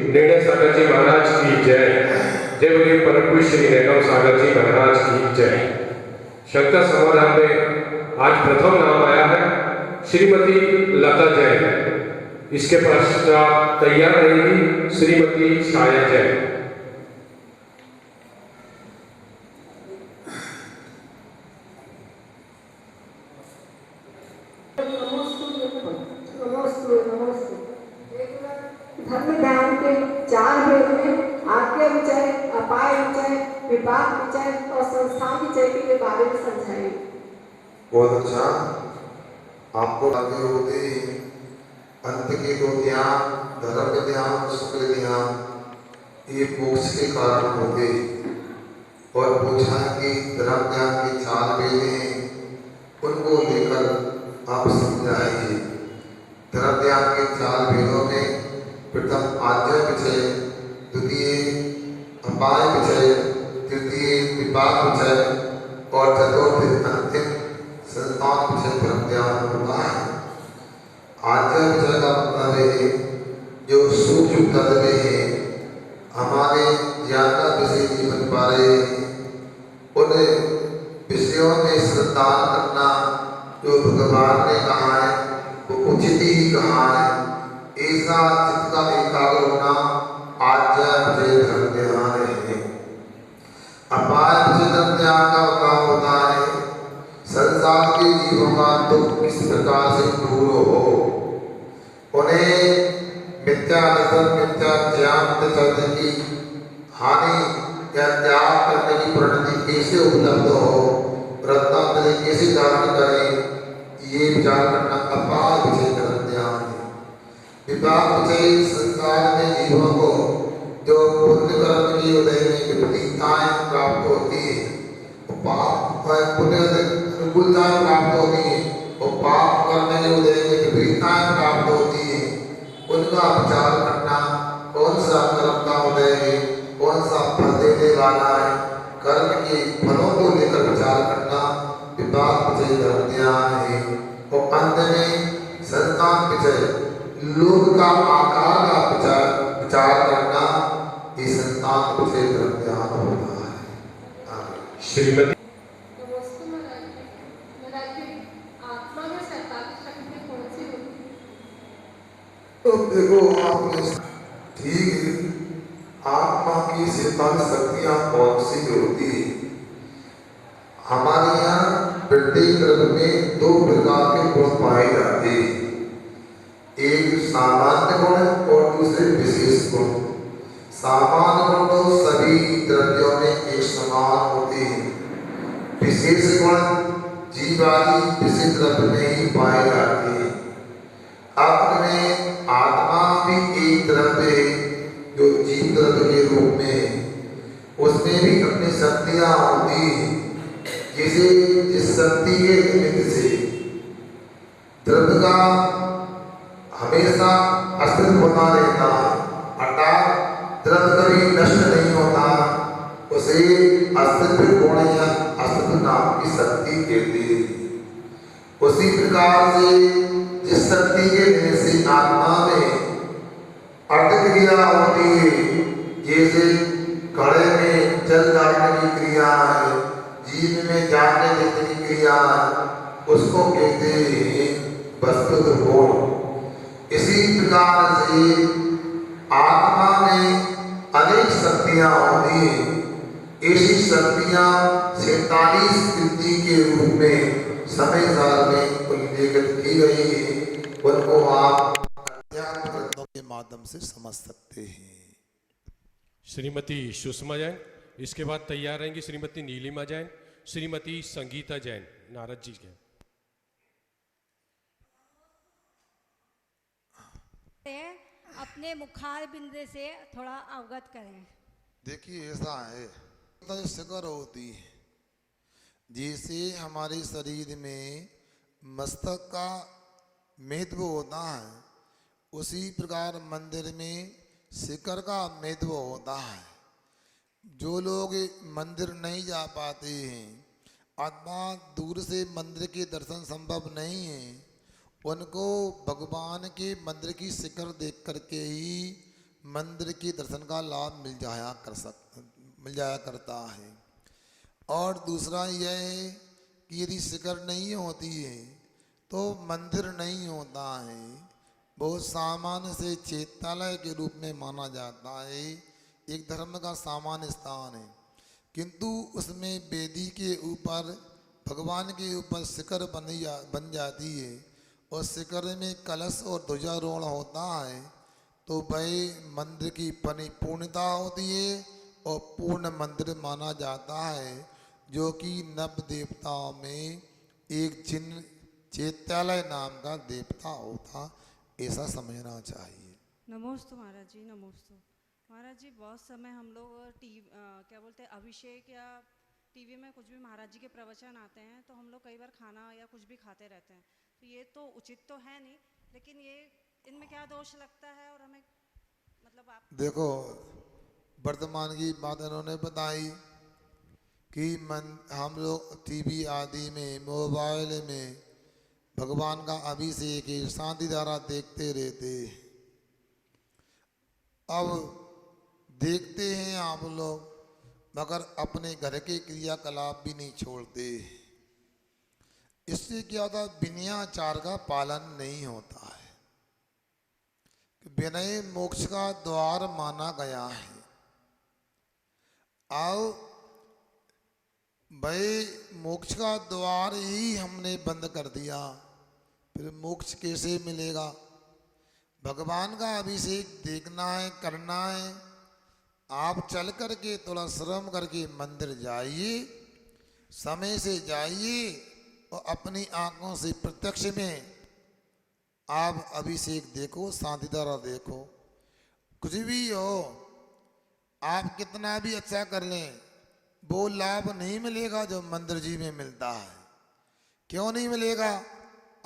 निर्णय सागर जी महाराज की जय। जय बोलिए परम पूज्य श्री नैनव सागर जी महाराज की जय। शंकर समाधान में आज प्रथम नाम आया है श्रीमती लता जैन। इसके पश्चात तैयार रहेगी श्रीमती छाया जैन। धर्म ध्यान के 4 भेद में आज्ञा विचय, अपाय विचय, विपाक विचय और संस्थान विचय के बारे में समझाइए। बहुत अच्छा। आपको आगे होते अंत के 2 ध्यान, धर्म ध्यान, शुक्ल ध्यान, ये मोक्ष के कारण होते और पूछा कि धर्म ध्यान के 4 भेद हैं, उनको लेकर आप समझाएंगे। धर्म ध्यान के 4 भेदों में प्रथम आज्ञा विचय, द्वितीय अपाय विचय, तृतीय विपाक विचय और चतुर्थ अंतिम संस्थान विचय धर्म ध्यान होता है। आज्ञा विचय का मतलब है जो सूक्ष्म तत्व है, हमारे ज्ञान का विषय जीवन पा रहे हैं, उन विषयों में श्रद्धा करना जो भगवान ने कहा है वो उचित ही कहा है, ऐसा चित्त का एकाग्र होना आज्ञा विचय धर्म ध्यान है। अपाय विचय धर्म ध्यान का काम होता है संसार के जीवों का दुख किस प्रकार से दूर हो, उन्हें मिथ्या दर्शन, मिथ्या ज्ञान चलने की हानि या त्याग करने की परिणति कैसे उपलब्ध हो, रत्नांजलि कैसे धारण करें, ये विचार करना अपाय विचय धर्म ध्यान है। विपाक विचय संसार में जीवों को जो पुण्य कर्म की उदय में विपरीतताएं प्राप्त होती है, पाप पुण्य अनुकूलताएं प्राप्त होती है और पाप करने के उदय में विपरीतताएं प्राप्त होती है, उनका विचार करना कौन सा कर्म का उदय है, कौन सा फल देने वाला है, कर्म के फलों को लेकर विचार करना विपाक विचय धर्म ध्यान है। और अंत में संस्थान विचय, लोक का आकार का विचार करना, ये संस्थान विचय धर्म ध्यान होता है। श्रीमती आत्मा में 47 शक्ति कौन सी होती है? तो देखो आपने ठीक है, आत्मा की 47 शक्तियां कौन सी होती है? हमारे यहाँ प्रत्येक ग्रह में 2 प्रकार के गुण पाए जाते हैं, एक सामान्य गुण और दूसरे विशेष गुण। सामान्य गुण तो सभी द्रव्यों में एक समान होते हैं, विशेष गुण जीवादि विशेष द्रव्य में ही पाए जाते हैं। अब में आत्मा भी एक द्रव्य है जो जीव द्रव्य के रूप में है, उसमें भी अपनी शक्तियां होती हैं, जैसे जिस शक्ति के निमित्त से द्रव्य का हमेशा अस्तित्व बना रहता है, अर्थात द्रव्य कभी नष्ट नहीं होता, उसे अस्तित्व गुण या अस्तित्व नाम की शक्ति कहते हैं। उसी प्रकार से जिस शक्ति के देने से आत्मा में अर्थ क्रिया होती है, जैसे घड़े में जल डालने की क्रिया है, जीव में जानने देने की क्रिया है, उसको कहते हैं वस्तुत गुण। इसी प्रकार से आत्मा में अनेक शक्तियां होती हैं, ऐसी शक्तियां 47 वृत्ति के रूप में समय साल में उल्लेखित की गई है, उनको आप अध्यात्म ग्रंथों के माध्यम से समझ सकते हैं। श्रीमती सुषमा जैन, इसके बाद तैयार रहेंगी श्रीमती नीलिमा जैन, श्रीमती संगीता जैन। नारद जी के अपने मुखार बिंदु से थोड़ा अवगत करें। देखिए ऐसा है, तो शिखर होती है, जैसे हमारे शरीर में मस्तक का महत्व होता है, उसी प्रकार मंदिर में शिखर का महत्व होता है। जो लोग मंदिर नहीं जा पाते हैं अथवा दूर से मंदिर के दर्शन संभव नहीं है, उनको भगवान के मंदिर की शिखर देख करके ही मंदिर के दर्शन का लाभ मिल जाया करता है। और दूसरा यह है कि यदि शिखर नहीं होती है तो मंदिर नहीं होता है। बहुत सामान्य से चैत्यालय के रूप में माना जाता है, एक धर्म का सामान्य स्थान है, किंतु उसमें वेदी के ऊपर भगवान के ऊपर शिखर बन जाती है और शिखर में कलश और ध्वजारोहण होता है तो वह मंदिर की परिपूर्णता होती है और पूर्ण मंदिर माना जाता है, जो कि नव देवताओं में एक जिन चैत्यालय नाम का देवता होता, ऐसा समझना चाहिए। नमोस्तु महाराज जी, नमोस्तु महाराज जी। बहुत समय हम लोग क्या बोलते हैं अभिषेक या टीवी में कुछ भी महाराज जी के प्रवचन आते हैं तो हम लोग कई बार खाना या कुछ भी खाते रहते हैं, तो ये तो उचित तो है नहीं, लेकिन ये इनमें क्या दोष लगता है और हमें मतलब आप देखो, वर्तमान की बात इन्होंने बताई कि हम लोग टीवी आदि में, मोबाइल में भगवान का अभिषेक शांति धारा देखते रहते। अब देखते हैं आप लोग, मगर अपने घर के क्रियाकलाप भी नहीं छोड़ते। इससे क्या होता है, विनयाचार का पालन नहीं होता है। विनय मोक्ष का द्वार माना गया है। आओ भाई, मोक्ष का द्वार ही हमने बंद कर दिया, फिर मोक्ष कैसे मिलेगा? भगवान का अभिषेक देखना है, करना है, आप चल करके थोड़ा श्रम करके मंदिर जाइए, समय से जाइए और अपनी आंखों से प्रत्यक्ष में आप अभिषेक देखो, शांतिधारा देखो। कुछ भी हो, आप कितना भी अच्छा कर लें, वो लाभ नहीं मिलेगा जो मंदिर जी में मिलता है। क्यों नहीं मिलेगा?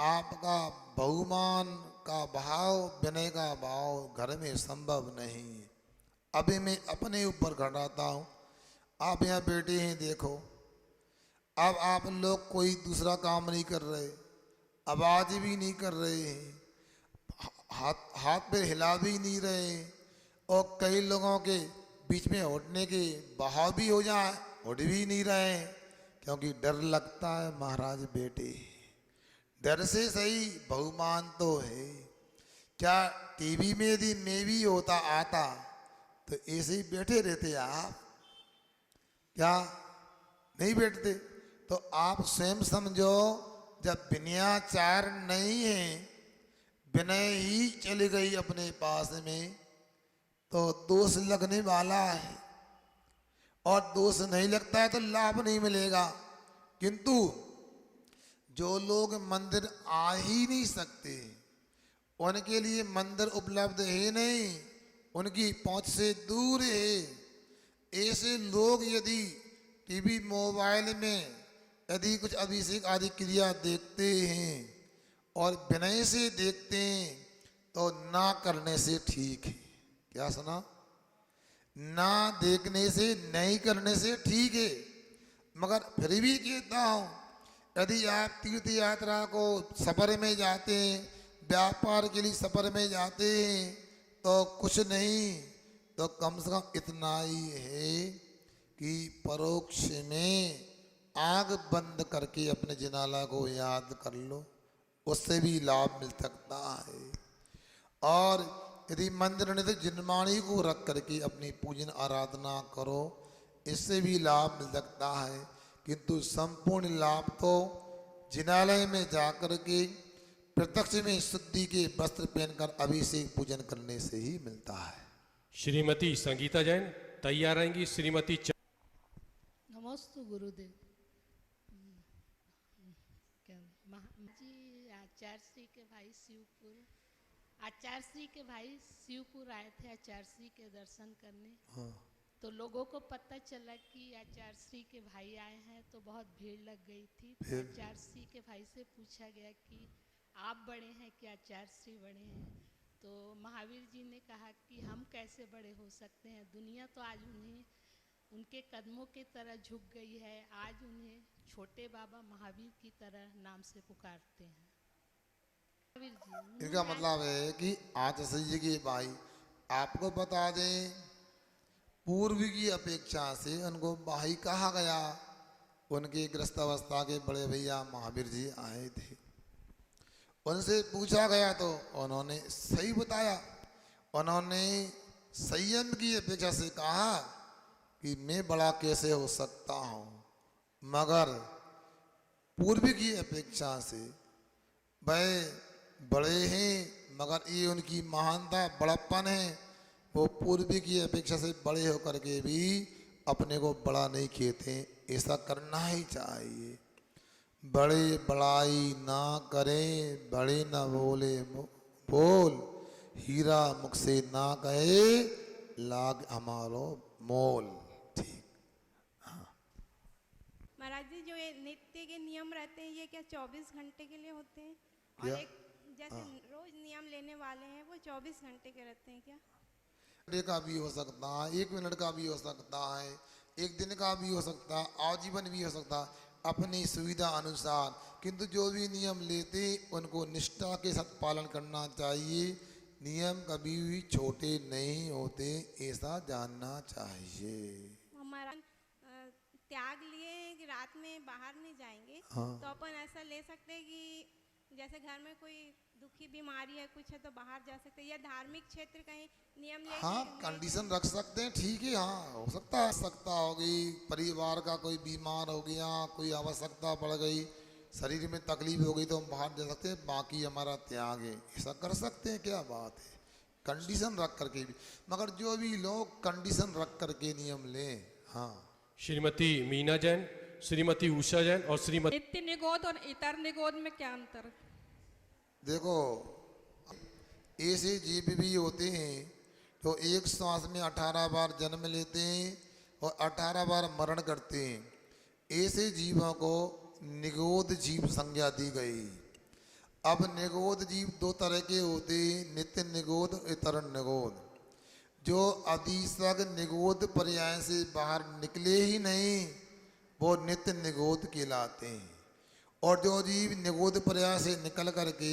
आपका बहुमान का भाव, विनय का भाव घर में संभव नहीं है। अभी मैं अपने ऊपर घटाता हूँ, आप यहाँ बैठे हैं, देखो, अब आप लोग कोई दूसरा काम नहीं कर रहे, आवाज़ भी नहीं कर रहे हैं, हाथ पे हिला भी नहीं रहे, और कई लोगों के बीच में उठने के बहाव भी हो जाए, उठ भी नहीं रहे, क्योंकि डर लगता है। महाराज बेटे, डर से सही बहुमान तो है। क्या टीवी में यदि मैं भी होता आता तो ऐसे ही बैठे रहते आप? क्या नहीं बैठते? तो आप स्वयं समझो, जब विनयाचार नहीं है, विनय ही चली गई अपने पास में, तो दोष लगने वाला है, और दोष नहीं लगता है तो लाभ नहीं मिलेगा। किंतु जो लोग मंदिर आ ही नहीं सकते, उनके लिए मंदिर उपलब्ध है नहीं, उनकी पहुंच से दूर है, ऐसे लोग यदि टीवी मोबाइल में यदि कुछ अभिषेक आदि क्रिया देखते हैं और विनय से देखते हैं तो ना करने से ठीक है। क्या सुना? ना देखने से, नहीं करने से ठीक है। मगर फिर भी कहता हूँ, यदि आप तीर्थ यात्रा को सफ़र में जाते हैं, व्यापार के लिए सफ़र में जाते हैं, तो कुछ नहीं तो कम से कम इतना ही है कि परोक्ष में आग बंद करके अपने जिनाला को याद कर लो, उससे भी लाभ मिल सकता है। और यदि मंदिर में तो जिनमाणी को रख करके अपनी पूजन आराधना करो, इससे भी लाभ मिल सकता है। किंतु संपूर्ण लाभ तो जिनालय में जाकर के प्रत्यक्ष में शुद्धि के वस्त्र पहनकर अभिषेक पूजन करने से ही मिलता है। श्रीमती संगीता जैन तैयार रहेंगी। श्रीमती नमोस्तु गुरुदेव। जी आचार्य श्री के भाई शिवपुर, आचार्य श्री के भाई शिवपुर आए थे आचार्य श्री के दर्शन करने। हाँ। तो लोगों को पता चला कि आचार्य श्री के भाई आए हैं, तो बहुत भीड़ लग गई थी। तो आचार्य श्री के भाई से पूछा गया कि आप बड़े हैं कि आचार्य श्री बड़े हैं? तो महावीर जी ने कहा कि हम कैसे बड़े हो सकते हैं, दुनिया तो आज उन्हें उनके कदमों की तरह झुक गई है, आज उन्हें छोटे बाबा महावीर की तरह नाम से पुकारते हैं। महावीर जी इनका मतलब है कि आचार्य जी के भाई आपको बता दें, पूर्व की अपेक्षा से उनको भाई कहा गया। उनके गृहस्थ अवस्था के बड़े भैया महावीर जी आए थे, उनसे पूछा गया तो उन्होंने सही बताया। उन्होंने संयम की अपेक्षा से कहा कि मैं बड़ा कैसे हो सकता हूँ, मगर पूर्व की अपेक्षा से वह बड़े हैं, मगर ये उनकी महानता बड़प्पन है। वो पूर्व की अपेक्षा से बड़े होकर के भी अपने को बड़ा नहीं कहते। ऐसा करना ही चाहिए। बड़े बड़ाई ना करें, बड़े ना बोले बोल, हीरा मुख से ना कहे लाग हमारो मोल। ठीक। महाराज जी, जो ये नित्य के नियम रहते हैं ये क्या 24 घंटे के लिए होते हैं? और क्या? एक जैसे रोज नियम लेने वाले हैं वो 24 घंटे के रहते हैं क्या? घंटे का भी हो सकता है, 1 मिनट का भी हो सकता है, 1 दिन का भी हो सकता है, आजीवन भी हो सकता है, अपनी सुविधा अनुसार। किंतु जो भी नियम लेते उनको निष्ठा के साथ पालन करना चाहिए। नियम कभी भी छोटे नहीं होते, ऐसा जानना चाहिए। हमारा त्याग लिए कि रात में बाहर नहीं जाएंगे। हाँ। तो अपन ऐसा ले सकते हैं कि जैसे घर में कोई दुखी बीमारी है कुछ है तो बाहर जा सकते हैं, या धार्मिक क्षेत्र कहीं नियम ले हाँ, कंडीशन रख सकते हैं, ठीक है। हाँ, हो सकता है, सकता होगी, परिवार का कोई बीमार हो गया, कोई आवश्यकता पड़ गई, शरीर में तकलीफ हो गई तो हम बाहर जा सकते हैं, बाकी हमारा त्याग है, ऐसा कर सकते हैं। क्या बात है, कंडीशन रख करके भी। मगर जो भी लोग कंडीशन रख करके नियम लें। हाँ। श्रीमती मीना जैन, श्रीमती उषा जैन और श्रीमती नित्य निगोद और इतर निगोद में क्या अंतर? देखो, ऐसे जीव भी होते हैं तो एक श्वास में 18 बार जन्म लेते हैं और 18 बार मरण करते हैं। ऐसे जीवों को निगोद जीव संज्ञा दी गई। अब निगोद जीव 2 तरह के होते हैं, नित्य निगोद, इतर निगोद। जो अधीसक निगोद पर्याय से बाहर निकले ही नहीं वो नित्य निगोद कहलाते हैं, और जो जीव निगोद पर्याय से निकल करके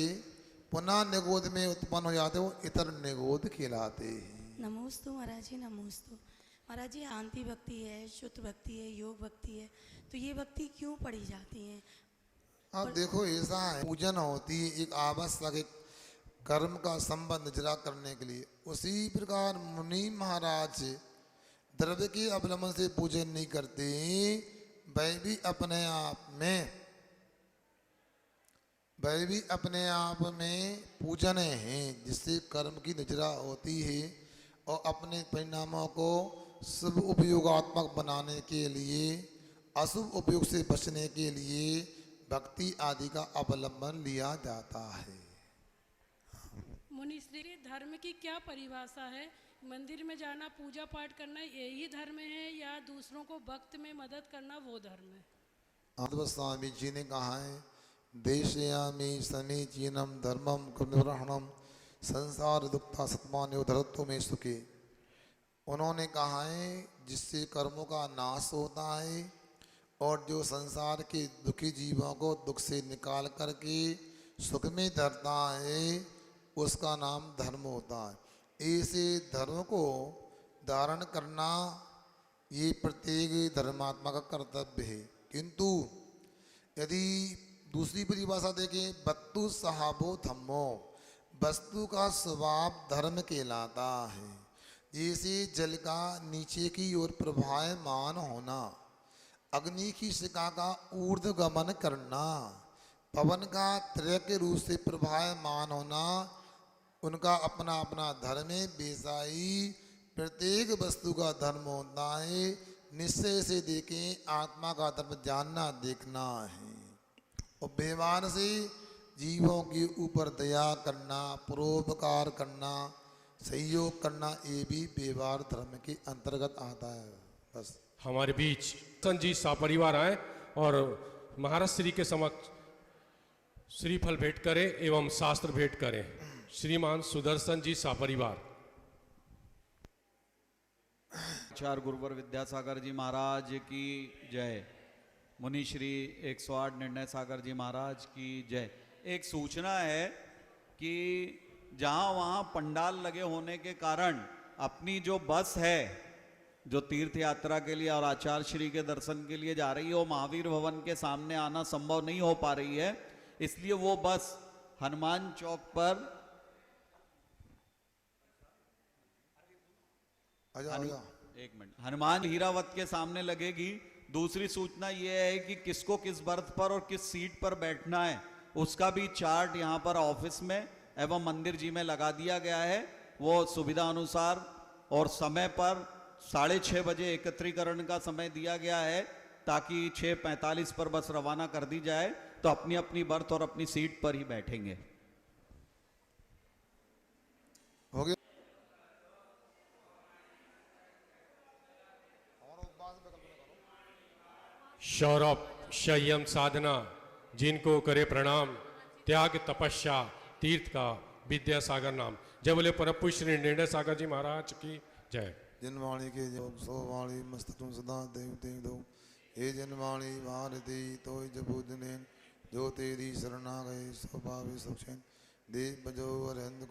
पुनः निगोद में उत्पन्न हो जाते वो इतर निगोद कहलाते हैं। नमोस्तु महाराज जी, नमोस्तु महाराज जी। आंति भक्ति है, शुद्ध भक्ति है, योग भक्ति है, तो ये भक्ति क्यों पढ़ी जाती है? अब देखो, ऐसा है, पूजन होती है एक आवश्यक एक कर्म का संबंध जरा करने के लिए। उसी प्रकार मुनि महाराज द्रव्य के अवलंबन से पूजन नहीं करते, वह भी अपने आप में पूजन है, जिससे कर्म की निजरा होती है और अपने परिणामों को शुभ उपयोगात्मक बनाने के लिए, अशुभ उपयोग से बचने के लिए भक्ति आदि का अवलंबन लिया जाता है। मुनिश्री, धर्म की क्या परिभाषा है? मंदिर में जाना, पूजा पाठ करना, यही धर्म है या दूसरों को भक्त में मदद करना वो धर्म है? आदव स्वामी जी ने कहा है, देशयामि समीचीनम धर्मम कृष्णम संसार दुखता सत्मान उधरत्व में सुखे। उन्होंने कहा है जिससे कर्मों का नाश होता है और जो संसार के दुखी जीवों को दुख से निकाल करके सुख में धरता है उसका नाम धर्म होता है। ऐसे धर्म को धारण करना ये प्रत्येक धर्मात्मा का कर्तव्य है। किंतु यदि दूसरी परिभाषा देखें, बत्तु सहाबो धम्मो, वस्तु का स्वभाव धर्म कहलाता है। जैसे जल का नीचे की ओर प्रवाहमान होना, अग्नि की शिखा का ऊर्ध्वगमन करना, पवन का त्रैक रूप से प्रवाहमान होना, उनका अपना अपना धर्म है। बेसाई प्रत्येक वस्तु का धर्म होता है। निश्चय से देखें, आत्मा का धर्म जानना देखना है और व्यवहार से जीवों के ऊपर दया करना, परोपकार करना, सहयोग करना, ये भी व्यवहार धर्म के अंतर्गत आता है। बस हमारे बीच संजी सापरिवार आए और महाराज श्री के समक्ष श्रीफल भेंट करें एवं शास्त्र भेंट करें। श्रीमान सुदर्शन जी सापरिवार। आचार्य गुरुवर विद्यासागर जी महाराज की जय। मुनि श्री 108 निर्णय सागर जी महाराज की जय। एक सूचना है कि जहां वहां पंडाल लगे होने के कारण अपनी जो बस है जो तीर्थ यात्रा के लिए और आचार्य श्री के दर्शन के लिए जा रही है वो महावीर भवन के सामने आना संभव नहीं हो पा रही है, इसलिए वो बस हनुमान चौक पर एक मिनट हनुमान हीरावत के सामने लगेगी। दूसरी सूचना यह है कि किसको किस बर्थ पर और किस सीट पर बैठना है उसका भी चार्ट यहाँ पर ऑफिस में एवं मंदिर जी में लगा दिया गया है। वो सुविधा अनुसार और समय पर 6:30 बजे एकत्रीकरण का समय दिया गया है ताकि 6:45 पर बस रवाना कर दी जाए, तो अपनी अपनी बर्थ और अपनी सीट पर ही बैठेंगे। हो गया। सौरभ संयम साधना जिनको करे प्रणाम, त्याग तपस्या तीर्थ का विद्यासागर नाम। जय बोले परम पूज्य श्री निर्णय सागर जी महाराज की जय। जनवाणी के योग सो वाणी मस्त तुम सदा देव देव दो, हे जनवाणी भारती तो जबूजने जो तेरी शरणा गए सो पावे सुखैन देव बजो अरहंत